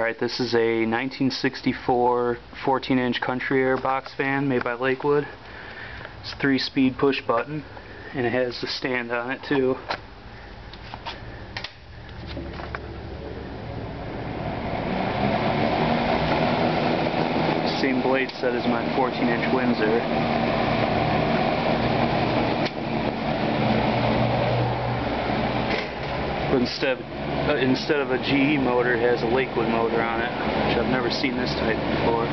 Alright, this is a 1964 14-inch Country Aire box fan made by Lakewood. It's a 3-speed push button, and it has a stand on it too. Same blade set as my 14-inch Windsor. But instead of a GE motor, it has a Lakewood motor on it, which I've never seen this type before.